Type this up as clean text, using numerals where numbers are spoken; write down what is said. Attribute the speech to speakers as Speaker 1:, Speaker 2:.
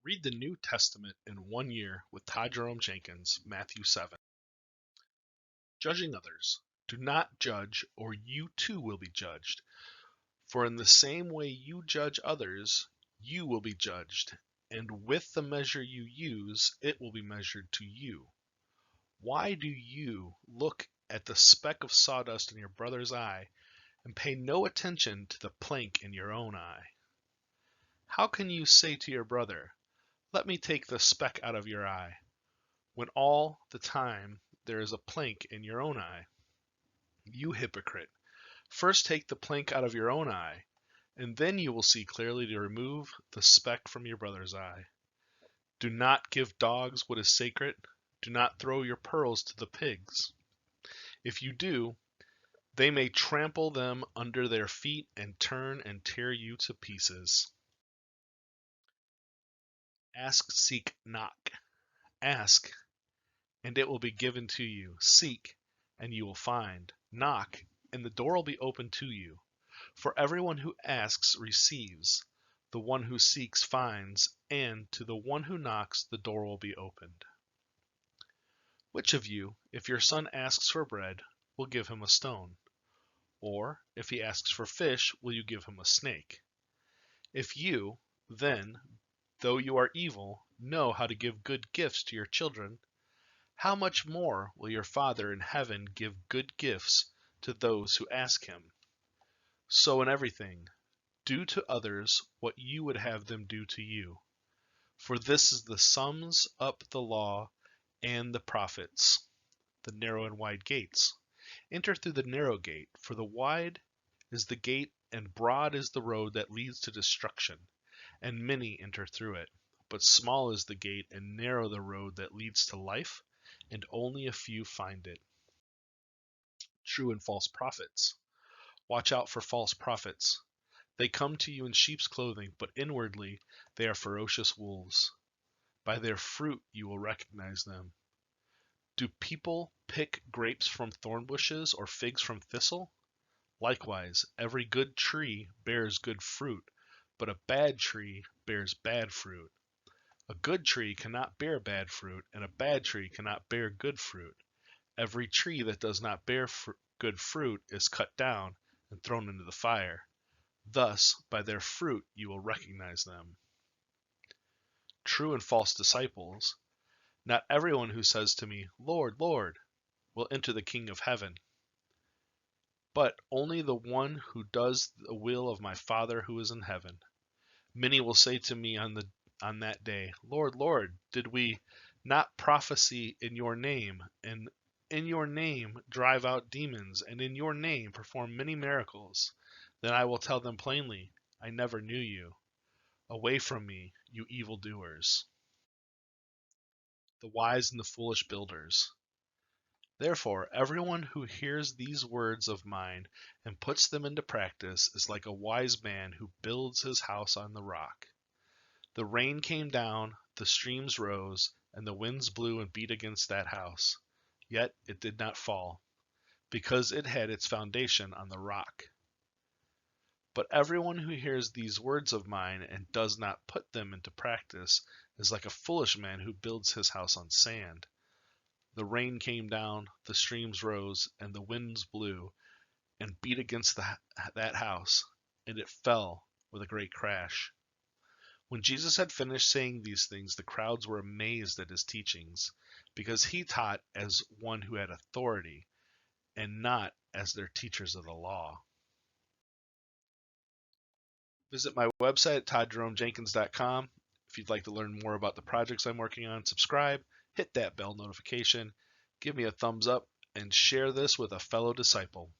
Speaker 1: Read the New Testament in 1 year with Todd Jerome Jenkins, Matthew 7. Judging others. Do not judge, or you too will be judged. For in the same way you judge others, you will be judged, and with the measure you use, it will be measured to you. Why do you look at the speck of sawdust in your brother's eye and pay no attention to the plank in your own eye? How can you say to your brother, "Let me take the speck out of your eye," when all the time there is a plank in your own eye? You hypocrite! First take the plank out of your own eye, and then you will see clearly to remove the speck from your brother's eye. Do not give dogs what is sacred. Do not throw your pearls to the pigs. If you do, they may trample them under their feet and turn and tear you to pieces. Ask, seek, knock. Ask, and it will be given to you. Seek, and you will find. Knock, and the door will be opened to you. For everyone who asks receives, the one who seeks finds, and to the one who knocks the door will be opened. Which of you, if your son asks for bread, will give him a stone? Or, if he asks for fish, will you give him a snake? If you, then, though you are evil, know how to give good gifts to your children, how much more will your Father in heaven give good gifts to those who ask him? So in everything, do to others what you would have them do to you. For this is the sums up the law and the prophets. The narrow and wide gates. Enter through the narrow gate, for the wide is the gate and broad is the road that leads to destruction, and many enter through it. But small is the gate and narrow the road that leads to life, and only a few find it. True and false prophets. Watch out for false prophets. They come to you in sheep's clothing, but inwardly they are ferocious wolves. By their fruit you will recognize them. Do people pick grapes from thorn bushes or figs from thistle? Likewise, every good tree bears good fruit, but a bad tree bears bad fruit. A good tree cannot bear bad fruit, and a bad tree cannot bear good fruit. Every tree that does not bear good fruit is cut down and thrown into the fire. Thus, by their fruit you will recognize them. True and false disciples. Not everyone who says to me, "Lord, Lord," will enter the kingdom of heaven, but only the one who does the will of my Father who is in heaven. Many will say to me on that day, "Lord, Lord, did we not prophesy in your name, and in your name drive out demons, and in your name perform many miracles?" Then I will tell them plainly, "I never knew you. Away from me, you evildoers." The wise and the foolish builders. Therefore, everyone who hears these words of mine and puts them into practice is like a wise man who builds his house on the rock. The rain came down, the streams rose, and the winds blew and beat against that house. Yet it did not fall, because it had its foundation on the rock. But everyone who hears these words of mine and does not put them into practice is like a foolish man who builds his house on sand. The rain came down, the streams rose, and the winds blew and beat against that house, and it fell with a great crash. When Jesus had finished saying these things, the crowds were amazed at his teachings, because he taught as one who had authority, and not as their teachers of the law. Visit my website at toddjeromejenkins.com. If you'd like to learn more about the projects I'm working on, subscribe, hit that bell notification, give me a thumbs up, and share this with a fellow disciple.